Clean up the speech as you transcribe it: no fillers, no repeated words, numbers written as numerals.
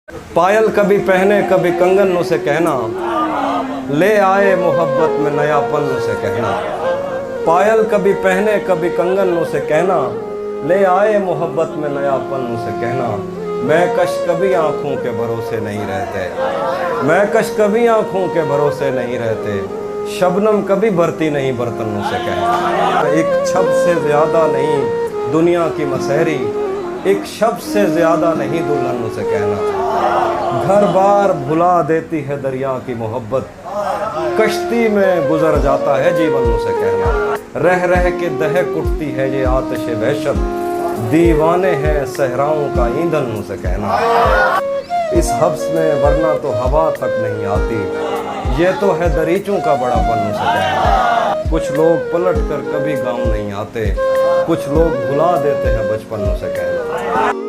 पायल कभी पहने कभी कंगन उसे कहना, ले आए मोहब्बत में नयापन उसे कहना। पायल कभी पहने कभी कंगन उसे कहना, ले आए मोहब्बत में नयापन उसे कहना। मैं कश कभी आँखों के भरोसे नहीं रहते, मैं कश कभी आँखों के भरोसे नहीं रहते। शबनम कभी भरती नहीं बर्तन उसे कहना। एक छब से ज़्यादा नहीं दुनिया की मसहरी, एक शब से ज़्यादा नहीं दुल्हन उसे कहना। घर बार भुला देती है दरिया की मोहब्बत, कश्ती में गुजर जाता है जीवन उसे कहना। रह रह के दहक उठती है ये आतिश वहशत, दीवाने हैं सहराओं का ईंधन उसे कहना। इस हब्स में वरना तो हवा तक नहीं आती, ये तो है दरीचों का बड़ापन उसे कहना। कुछ लोग पलट कर कभी गाँव नहीं आते, कुछ लोग भुला देते हैं बचपन उसे कहना।